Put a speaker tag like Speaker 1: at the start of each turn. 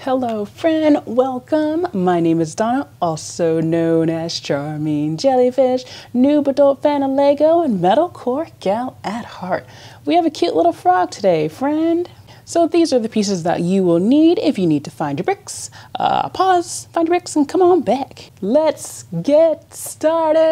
Speaker 1: Hello friend, welcome. My name is Donna, also known as Charming Jellyfish, noob adult fan of Lego and metalcore gal at heart. We have a cute little frog today, friend. So these are the pieces that you will need if you need to find your bricks. Pause, find your bricks, and come on back. Let's get started.